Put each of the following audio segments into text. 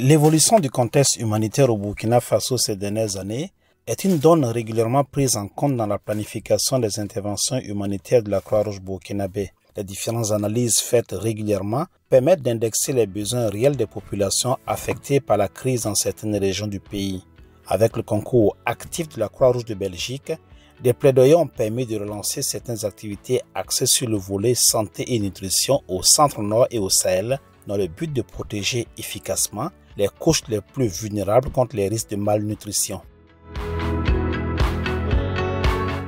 L'évolution du contexte humanitaire au Burkina Faso ces dernières années est une donne régulièrement prise en compte dans la planification des interventions humanitaires de la Croix-Rouge burkinabé. Les différentes analyses faites régulièrement permettent d'indexer les besoins réels des populations affectées par la crise dans certaines régions du pays. Avec le concours actif de la Croix-Rouge de Belgique, des plaidoyers ont permis de relancer certaines activités axées sur le volet santé et nutrition au Centre-Nord et au Sahel, dans le but de protéger efficacement les couches les plus vulnérables contre les risques de malnutrition.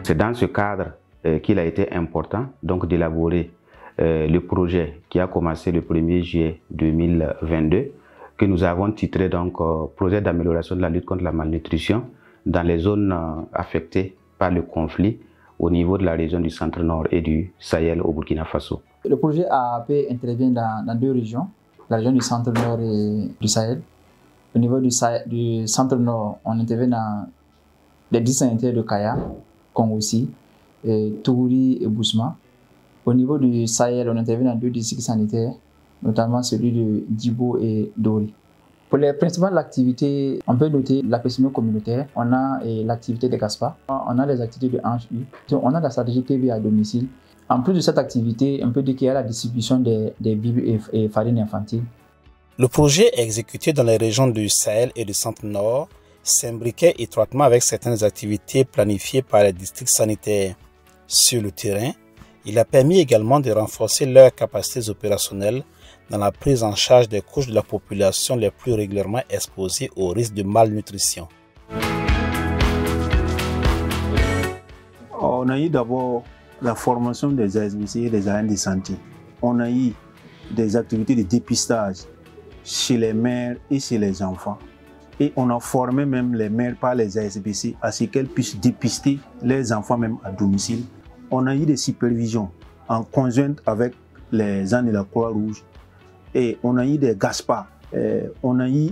C'est dans ce cadre qu'il a été important d'élaborer le projet qui a commencé le 1er juillet 2022, que nous avons titré projet d'amélioration de la lutte contre la malnutrition dans les zones affectées par le conflit au niveau de la région du Centre-Nord et du Sahel au Burkina Faso. Le projet AAP intervient dans deux régions, la région du Centre-Nord et du Sahel. Au niveau du Centre-Nord, on intervient dans les 10 sanitaires de Kaya, Kongossi, Tougouri et Bousma. Au niveau du Sahel, on intervient dans 2 districts sanitaires, notamment celui de Djibo et Dori. Pour les principales activités, on peut noter l'apaisement communautaire, on a l'activité des GASPA, on a les activités de HU, on a la stratégie TV à domicile. En plus de cette activité, on peut dire qu'il y a la distribution des biberons et farines infantiles. Le projet exécuté dans les régions du Sahel et du Centre-Nord s'imbriquait étroitement avec certaines activités planifiées par les districts sanitaires. Sur le terrain, il a permis également de renforcer leurs capacités opérationnelles dans la prise en charge des couches de la population les plus régulièrement exposées au risque de malnutrition. On a eu d'abord la formation des ASBC et des agents de santé. On a eu des activités de dépistage chez les mères et chez les enfants. Et on a formé même les mères par les ASBC à ce qu'elles puissent dépister les enfants même à domicile. On a eu des supervisions en conjointe avec les gens de la Croix-Rouge. Et on a eu des GASPA, on a eu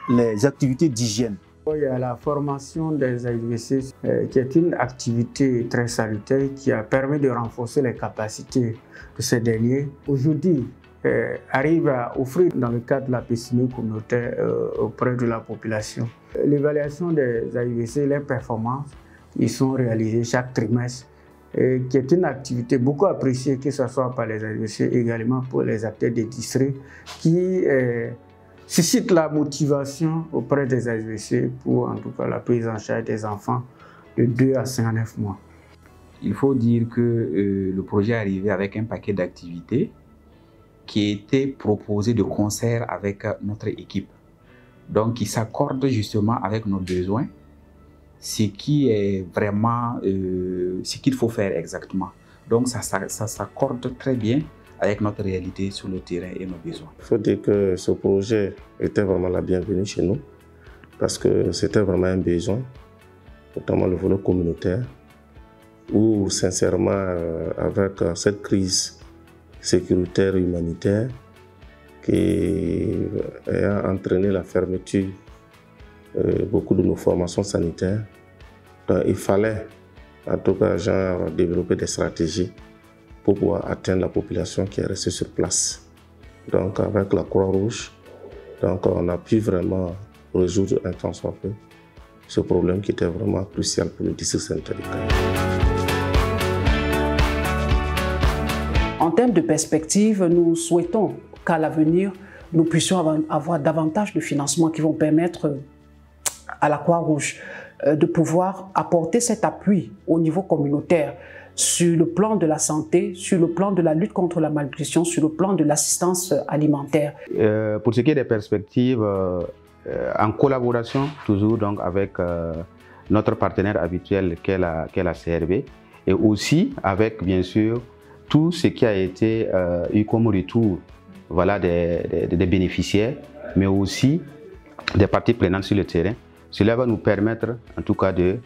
les activités d'hygiène. Il y a la formation des ASBC qui est une activité très salutaire qui a permis de renforcer les capacités de ces derniers. Aujourd'hui, arrive à offrir dans le cadre de la PCME communautaire auprès de la population. L'évaluation des ASBC, les performances, ils sont réalisées chaque trimestre. Qui est une activité beaucoup appréciée, que ce soit par les ASBC, également pour les acteurs des districts, qui suscite la motivation auprès des ASBC pour en tout cas la prise en charge des enfants de 2 à 59 mois. Il faut dire que le projet est arrivé avec un paquet d'activités qui était proposé de concert avec notre équipe. Donc, qui s'accorde justement avec nos besoins, ce qui est vraiment ce qu'il faut faire exactement. Donc ça s'accorde très bien avec notre réalité sur le terrain et nos besoins. Il faut dire que ce projet était vraiment la bienvenue chez nous parce que c'était vraiment un besoin, notamment le volet communautaire, où sincèrement avec cette crise sécuritaire et humanitaire qui a entraîné la fermeture beaucoup de nos formations sanitaires. Donc, il fallait en tout cas développer des stratégies pour pouvoir atteindre la population qui est restée sur place. Donc avec la Croix-Rouge, on a pu vraiment résoudre un temps soit peu ce problème qui était vraiment crucial pour le district sanitaire de Kaya. En termes de perspective, nous souhaitons qu'à l'avenir, nous puissions avoir davantage de financements qui vont permettre à la Croix-Rouge de pouvoir apporter cet appui au niveau communautaire sur le plan de la santé, sur le plan de la lutte contre la malnutrition, sur le plan de l'assistance alimentaire. Pour ce qui est des perspectives, en collaboration toujours avec notre partenaire habituel qu'est la CRB et aussi avec bien sûr tout ce qui a été eu comme retour des bénéficiaires, mais aussi des parties prenantes sur le terrain. Cela va nous permettre en tout cas de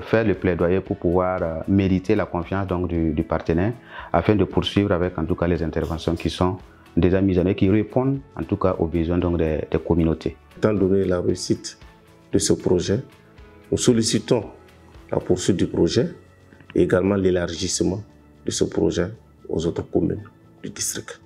faire le plaidoyer pour pouvoir mériter la confiance du partenaire afin de poursuivre avec en tout cas les interventions qui sont déjà mises en œuvre, qui répondent en tout cas aux besoins des communautés. Étant donné la réussite de ce projet, nous sollicitons la poursuite du projet et également l'élargissement de ce projet aux autres communes du district.